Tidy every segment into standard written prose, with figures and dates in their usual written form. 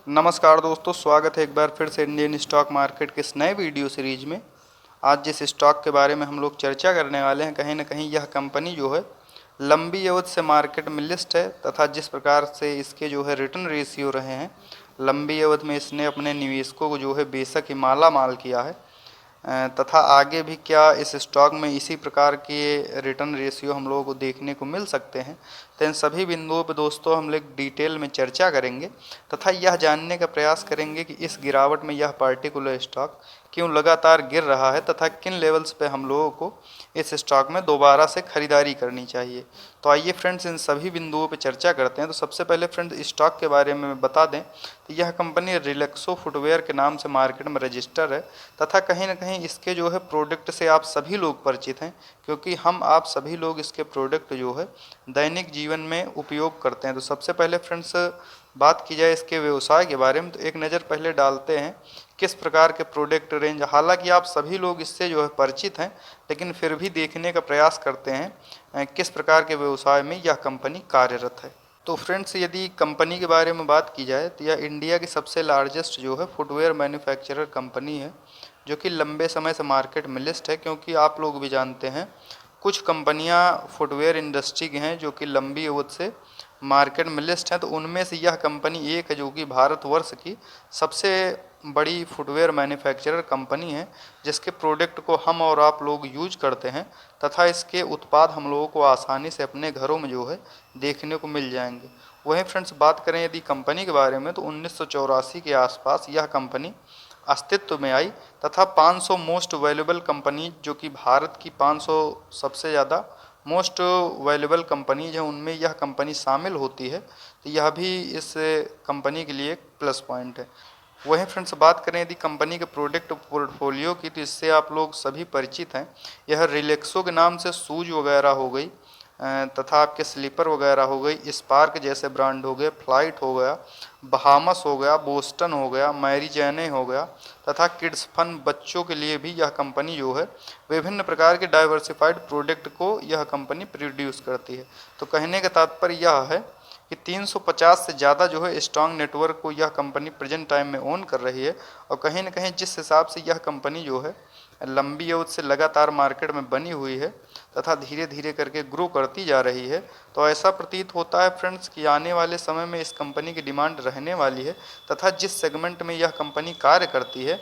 नमस्कार दोस्तों, स्वागत है एक बार फिर से इंडियन स्टॉक मार्केट के इस नए वीडियो सीरीज में। आज जिस स्टॉक के बारे में हम लोग चर्चा करने वाले हैं, कहीं ना कहीं यह कंपनी जो है लंबी अवधि से मार्केट में लिस्ट है, तथा जिस प्रकार से इसके जो है रिटर्न रेशियो रहे हैं, लंबी अवधि में इसने अपने निवेशकों को जो है बेशक ही माला माल किया है। तथा आगे भी क्या इस स्टॉक में इसी प्रकार के रिटर्न रेशियो हम लोगों को देखने को मिल सकते हैं, तो इन सभी बिंदुओं पर दोस्तों हम लोग डिटेल में चर्चा करेंगे तथा यह जानने का प्रयास करेंगे कि इस गिरावट में यह पार्टिकुलर स्टॉक क्यों लगातार गिर रहा है तथा किन लेवल्स पे हम लोगों को इस स्टॉक में दोबारा से खरीदारी करनी चाहिए। तो आइए फ्रेंड्स, इन सभी बिंदुओं पर चर्चा करते हैं। तो सबसे पहले फ्रेंड्स, स्टॉक के बारे में बता दें तो यह कंपनी रिलैक्सो फुटवेयर के नाम से मार्केट में रजिस्टर है तथा कहीं ना कहीं इसके जो है प्रोडक्ट से आप सभी लोग परिचित हैं, क्योंकि हम आप सभी लोग इसके प्रोडक्ट जो है दैनिक जीवन में उपयोग करते हैं। तो सबसे पहले फ्रेंड्स, बात की जाए इसके व्यवसाय के बारे में, तो एक नज़र पहले डालते हैं किस प्रकार के प्रोडक्ट रेंज। हालांकि आप सभी लोग इससे जो है परिचित हैं, लेकिन फिर भी देखने का प्रयास करते हैं किस प्रकार के व्यवसाय में यह कंपनी कार्यरत है। तो फ्रेंड्स, यदि कंपनी के बारे में बात की जाए तो यह इंडिया की सबसे लार्जेस्ट जो है फुटवेयर मैन्युफैक्चरर कंपनी है, जो कि लंबे समय से मार्केट में लिस्ट है। क्योंकि आप लोग भी जानते हैं कुछ कंपनियां फुटवेयर इंडस्ट्री की हैं जो कि लंबी अवधि से मार्केट में लिस्ट हैं, तो उनमें से यह कंपनी एक है जो कि भारतवर्ष की सबसे बड़ी फुटवेयर मैन्युफैक्चरर कंपनी है, जिसके प्रोडक्ट को हम और आप लोग यूज करते हैं तथा इसके उत्पाद हम लोगों को आसानी से अपने घरों में जो है देखने को मिल जाएंगे। वहीं फ्रेंड्स, बात करें यदि कंपनी के बारे में, तो 1984 के आसपास यह कंपनी अस्तित्व में आई तथा 500 मोस्ट वैल्यूएबल कंपनी, जो कि भारत की 500 सबसे ज़्यादा मोस्ट वैल्यूएबल कंपनीज है, उनमें यह कंपनी शामिल होती है। तो यह भी इस कंपनी के लिए एक प्लस पॉइंट है। वहीं फ्रेंड्स, बात करें यदि कंपनी के प्रोडक्ट पोर्टफोलियो की, तो इससे आप लोग सभी परिचित हैं। यह रिलैक्सो के नाम से शूज वगैरह हो गई तथा आपके स्लीपर वगैरह हो गई, स्पार्क जैसे ब्रांड हो गए, फ्लाइट हो गया, बहामस हो गया, बोस्टन हो गया, मैरी जैने हो गया तथा किड्स फन बच्चों के लिए भी यह कंपनी जो है विभिन्न प्रकार के डाइवर्सिफाइड प्रोडक्ट को यह कंपनी प्रोड्यूस करती है। तो कहने का तात्पर्य यह है कि 350 से ज़्यादा जो है स्ट्रॉन्ग नेटवर्क को यह कंपनी प्रेजेंट टाइम में ओन कर रही है। और कहीं ना कहीं जिस हिसाब से यह कंपनी जो है लंबी अवधि से लगातार मार्केट में बनी हुई है तथा धीरे धीरे करके ग्रो करती जा रही है, तो ऐसा प्रतीत होता है फ्रेंड्स कि आने वाले समय में इस कंपनी की डिमांड रहने वाली है तथा जिस सेगमेंट में यह कंपनी कार्य करती है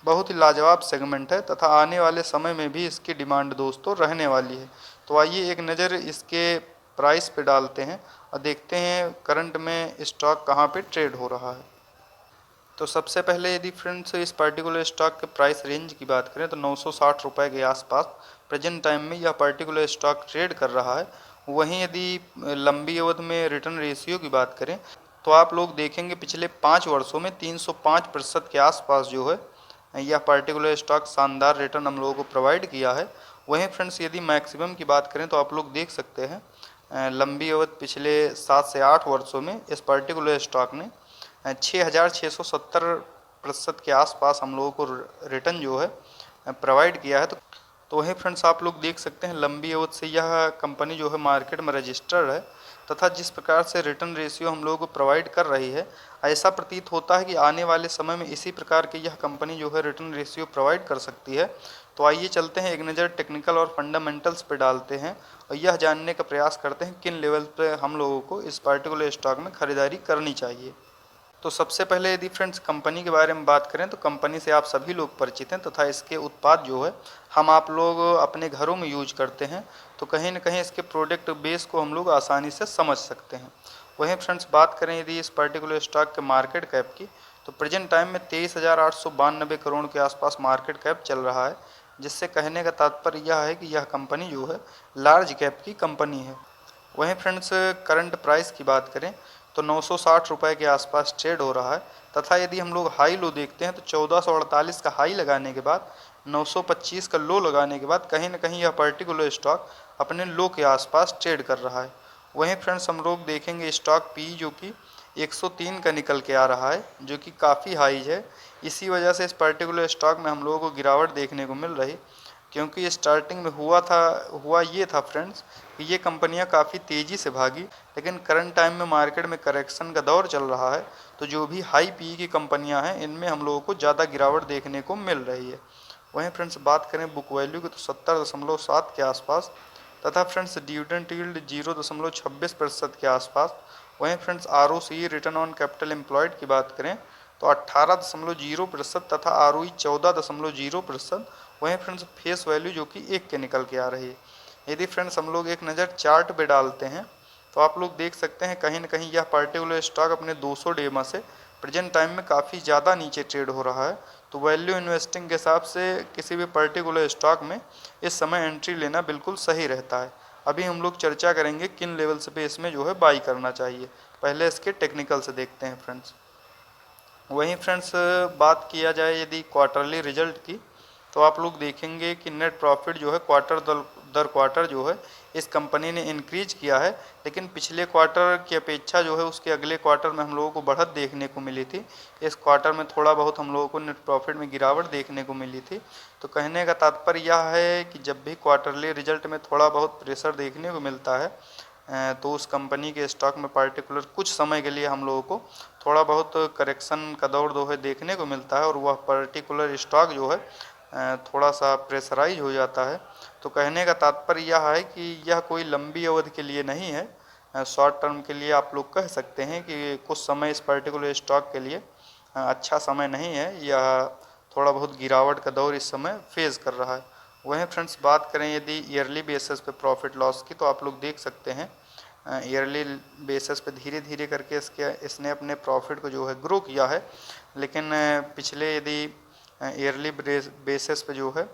बहुत ही लाजवाब सेगमेंट है तथा आने वाले समय में भी इसकी डिमांड दोस्तों रहने वाली है। तो आइए एक नज़र इसके प्राइस पे डालते हैं और देखते हैं करंट में स्टॉक कहाँ पे ट्रेड हो रहा है। तो सबसे पहले यदि फ्रेंड्स इस पर्टिकुलर स्टॉक के प्राइस रेंज की बात करें तो 960 रुपये के आसपास प्रेजेंट टाइम में यह पर्टिकुलर स्टॉक ट्रेड कर रहा है। वहीं यदि लंबी अवधि में रिटर्न रेशियो की बात करें तो आप लोग देखेंगे पिछले 5 वर्षों में 305% के आसपास जो है यह पर्टिकुलर स्टॉक शानदार रिटर्न हम लोगों को प्रोवाइड किया है। वहीं फ्रेंड्स, यदि मैक्सिमम की बात करें तो आप लोग देख सकते हैं लंबी अवधि पिछले 7 से 8 वर्षों में इस पर्टिकुलर स्टॉक ने 6,670% के आसपास हम लोगों को रिटर्न जो है प्रोवाइड किया है। तो वहीं फ्रेंड्स, आप लोग देख सकते हैं लंबी अवधि से यह कंपनी जो है मार्केट में रजिस्टर्ड है तथा जिस प्रकार से रिटर्न रेशियो हम लोगों को प्रोवाइड कर रही है, ऐसा प्रतीत होता है कि आने वाले समय में इसी प्रकार की यह कंपनी जो है रिटर्न रेशियो प्रोवाइड कर सकती है। तो आइए चलते हैं एक नज़र टेक्निकल और फंडामेंटल्स पे डालते हैं और यह जानने का प्रयास करते हैं किन लेवल पे हम लोगों को इस पर्टिकुलर स्टॉक में खरीदारी करनी चाहिए। तो सबसे पहले यदि फ्रेंड्स कंपनी के बारे में बात करें तो कंपनी से आप सभी लोग परिचित हैं तथा इसके उत्पाद जो है हम आप लोग अपने घरों में यूज करते हैं, तो कहीं ना कहीं इसके प्रोडक्ट बेस को हम लोग आसानी से समझ सकते हैं। वहीं फ्रेंड्स, बात करें यदि इस पर्टिकुलर स्टॉक के मार्केट कैप की, तो प्रेजेंट टाइम में 23,892 करोड़ के आसपास मार्केट कैप चल रहा है, जिससे कहने का तात्पर्य यह है कि यह कंपनी जो है लार्ज कैप की कंपनी है। वहीं फ्रेंड्स, करंट प्राइस की बात करें तो 960 रुपये के आसपास ट्रेड हो रहा है तथा यदि हम लोग हाई लो देखते हैं तो 1448 का हाई लगाने के बाद 925 का लो लगाने के बाद कहीं ना कहीं यह पर्टिकुलर स्टॉक अपने लो के आसपास ट्रेड कर रहा है। वहीं फ्रेंड्स, हम लोग देखेंगे स्टॉक पी जो कि 103 का निकल के आ रहा है, जो कि काफ़ी हाई है। इसी वजह से इस पर्टिकुलर स्टॉक में हम लोगों को गिरावट देखने को मिल रही, क्योंकि स्टार्टिंग में हुआ ये था फ्रेंड्स कि ये कंपनियां काफ़ी तेज़ी से भागी, लेकिन करंट टाइम में मार्केट में करेक्शन का दौर चल रहा है, तो जो भी हाई पी की कंपनियां हैं इनमें हम लोगों को ज़्यादा गिरावट देखने को मिल रही है। वहीं फ्रेंड्स बात करें बुक वैल्यू की तो 70.7 के आसपास, तथा फ्रेंड्स डिविडेंड यील्ड 0.26% के आसपास। वहीं friends ROCE return on capital employed की बात करें तो 18.0% तथा ROE 14.0%। वहीं फ्रेंड्स फेस वैल्यू जो कि 1 के निकल के आ रही है। यदि फ्रेंड्स हम लोग एक नज़र चार्ट पे डालते हैं तो आप लोग देख सकते हैं कहीं ना कहीं यह पर्टिकुलर स्टॉक अपने 200 डेमा से प्रेजेंट टाइम में काफ़ी ज़्यादा नीचे ट्रेड हो रहा है। तो वैल्यू इन्वेस्टिंग के हिसाब से किसी भी पर्टिकुलर स्टॉक में इस समय एंट्री लेना बिल्कुल सही रहता है। अभी हम लोग चर्चा करेंगे किन लेवल्स पे इसमें जो है बाई करना चाहिए। पहले इसके टेक्निकल से देखते हैं फ्रेंड्स। वहीं फ्रेंड्स बात किया जाए यदि क्वार्टरली रिजल्ट की तो आप लोग देखेंगे कि नेट प्रॉफिट जो है क्वार्टर दर क्वार्टर जो है इस कंपनी ने इंक्रीज किया है, लेकिन पिछले क्वार्टर की अपेक्षा जो है उसके अगले क्वार्टर में हम लोगों को बढ़त देखने को मिली थी। इस क्वार्टर में थोड़ा बहुत हम लोगों को नेट प्रॉफिट में गिरावट देखने को मिली थी। तो कहने का तात्पर्य यह है कि जब भी क्वार्टरली रिजल्ट में थोड़ा बहुत प्रेशर देखने को मिलता है तो उस कंपनी के स्टॉक में पार्टिकुलर कुछ समय के लिए हम लोगों को थोड़ा बहुत करेक्शन का दौर जो है देखने को मिलता है और वह पर्टिकुलर स्टॉक जो है थोड़ा सा प्रेशराइज हो जाता है। तो कहने का तात्पर्य यह है कि यह कोई लंबी अवधि के लिए नहीं है, शॉर्ट टर्म के लिए आप लोग कह सकते हैं कि कुछ समय इस पर्टिकुलर स्टॉक के लिए अच्छा समय नहीं है, यह थोड़ा बहुत गिरावट का दौर इस समय फेस कर रहा है। वहीं फ्रेंड्स बात करें यदि ईयरली बेसिस पे प्रॉफिट लॉस की तो आप लोग देख सकते हैं ईयरली बेसिस पे धीरे धीरे करके इसने अपने प्रॉफिट को जो है ग्रो किया है, लेकिन पिछले यदि ईयरली बेसिस पे जो है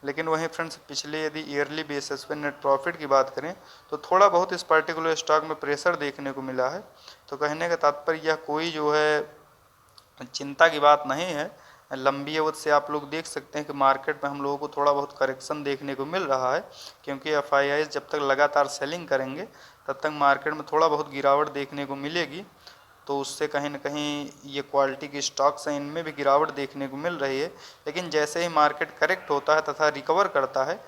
लेकिन वहीं फ्रेंड्स पिछले यदि ईयरली बेसिस पे नेट प्रॉफिट की बात करें तो थोड़ा बहुत इस पर्टिकुलर स्टॉक में प्रेशर देखने को मिला है। तो कहने का तात्पर्य यह कोई जो है चिंता की बात नहीं है। लंबी अवधि से आप लोग देख सकते हैं कि मार्केट में हम लोगों को थोड़ा बहुत करेक्शन देखने को मिल रहा है, क्योंकि FIIs जब तक लगातार सेलिंग करेंगे तब तक मार्केट में थोड़ा बहुत गिरावट देखने को मिलेगी। तो उससे कहीं ना कहीं ये क्वालिटी के स्टॉक्स हैं इनमें भी गिरावट देखने को मिल रही है, लेकिन जैसे ही मार्केट करेक्ट होता है तथा रिकवर करता है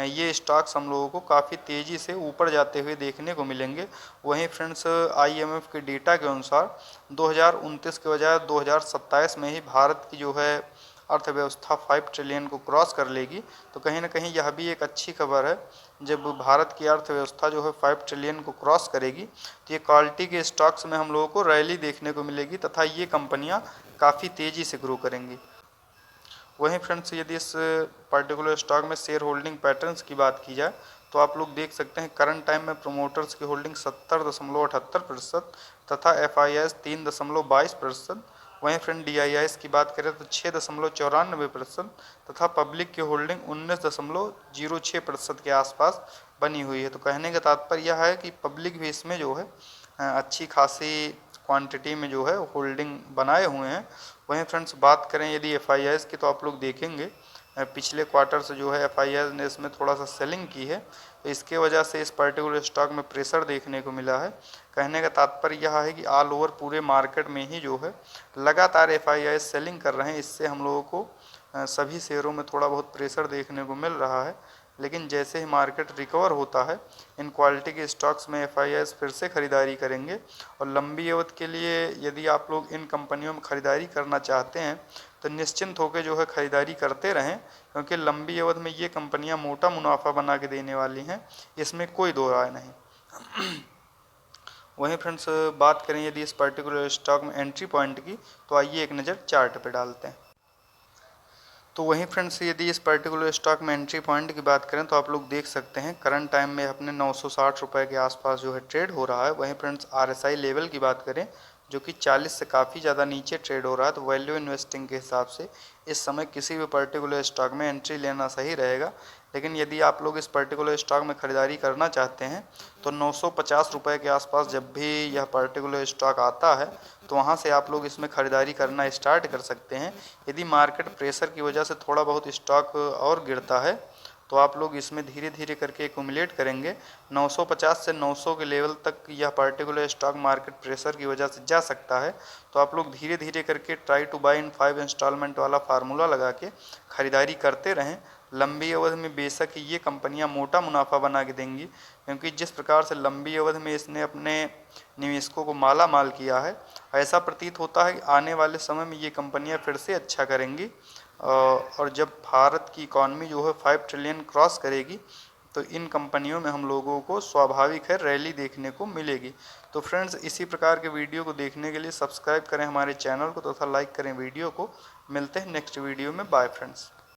ये स्टॉक्स हम लोगों को काफ़ी तेज़ी से ऊपर जाते हुए देखने को मिलेंगे। वहीं फ्रेंड्स IMF के डेटा के अनुसार 2029 के बजाय 2027 में ही भारत की जो है अर्थव्यवस्था 5 ट्रिलियन को क्रॉस कर लेगी। तो कहीं ना कहीं यह भी एक अच्छी खबर है। जब भारत की अर्थव्यवस्था जो है 5 ट्रिलियन को क्रॉस करेगी तो ये क्वालिटी के स्टॉक्स में हम लोगों को रैली देखने को मिलेगी तथा ये कंपनियां काफ़ी तेज़ी से ग्रो करेंगी। वहीं फ्रेंड्स यदि इस पर्टिकुलर स्टॉक में शेयर होल्डिंग पैटर्न्स की बात की जाए तो आप लोग देख सकते हैं करंट टाइम में प्रोमोटर्स की होल्डिंग 70.78% तथा FIIs 3.22%। वहीं फ्रेंड DIIs की बात करें तो 6.94% तथा पब्लिक की होल्डिंग 19.06% के आसपास बनी हुई है। तो कहने का तात्पर्य यह है कि पब्लिक भी इसमें जो है अच्छी खासी क्वांटिटी में जो है होल्डिंग बनाए हुए हैं। वहीं फ्रेंड्स बात करें यदि FIIs की तो आप लोग देखेंगे पिछले क्वार्टर से जो है FIIs ने इसमें थोड़ा सा सेलिंग की है, तो इसके वजह से इस पर्टिकुलर स्टॉक में प्रेशर देखने को मिला है। कहने का तात्पर्य यह है कि ऑल ओवर पूरे मार्केट में ही जो है लगातार FIIs सेलिंग कर रहे हैं, इससे हम लोगों को सभी शेयरों में थोड़ा बहुत प्रेशर देखने को मिल रहा है। लेकिन जैसे ही मार्केट रिकवर होता है इन क्वालिटी के स्टॉक्स में FIIs फिर से खरीदारी करेंगे और लंबी अवधि के लिए यदि आप लोग इन कंपनियों में खरीदारी करना चाहते हैं तो निश्चिंत होकर जो है खरीदारी करते रहें, क्योंकि लंबी अवधि में ये कंपनियां मोटा मुनाफा बना के देने वाली हैं, इसमें कोई दो राय नहीं। वहीं फ्रेंड्स बात करें यदि इस पर्टिकुलर स्टॉक में एंट्री पॉइंट की तो आइए एक नज़र चार्ट पे डालते हैं। तो वहीं फ्रेंड्स यदि इस पर्टिकुलर स्टॉक में एंट्री पॉइंट की बात करें तो आप लोग देख सकते हैं करंट टाइम में अपने 960 रुपये के आसपास जो है ट्रेड हो रहा है। वहीं फ्रेंड्स RSI लेवल की बात करें जो कि 40 से काफ़ी ज़्यादा नीचे ट्रेड हो रहा है। तो वैल्यू इन्वेस्टिंग के हिसाब से इस समय किसी भी पर्टिकुलर स्टॉक में एंट्री लेना सही रहेगा। लेकिन यदि आप लोग इस पर्टिकुलर स्टॉक में ख़रीदारी करना चाहते हैं तो 950 रुपये के आसपास जब भी यह पर्टिकुलर स्टॉक आता है तो वहाँ से आप लोग इसमें ख़रीदारी करना स्टार्ट कर सकते हैं। यदि मार्केट प्रेशर की वजह से थोड़ा बहुत स्टॉक और गिरता है तो आप लोग इसमें धीरे धीरे करके एक्यूमुलेट करेंगे। 950 से 900 के लेवल तक यह पर्टिकुलर स्टॉक मार्केट प्रेशर की वजह से जा सकता है। तो आप लोग धीरे धीरे करके try to buy in 5 instalment वाला फार्मूला लगा के ख़रीदारी करते रहें लंबी अवधि में बेशक ही ये कंपनियां मोटा मुनाफा बना के देंगी, क्योंकि जिस प्रकार से लंबी अवधि में इसने अपने निवेशकों को माला माल किया है, ऐसा प्रतीत होता है कि आने वाले समय में ये कंपनियां फिर से अच्छा करेंगी। और जब भारत की इकॉनमी जो है 5 ट्रिलियन क्रॉस करेगी तो इन कंपनियों में हम लोगों को स्वाभाविक है रैली देखने को मिलेगी। तो फ्रेंड्स, इसी प्रकार के वीडियो को देखने के लिए सब्सक्राइब करें हमारे चैनल को तथा लाइक करें वीडियो को। मिलते हैं नेक्स्ट वीडियो में। Bye friends.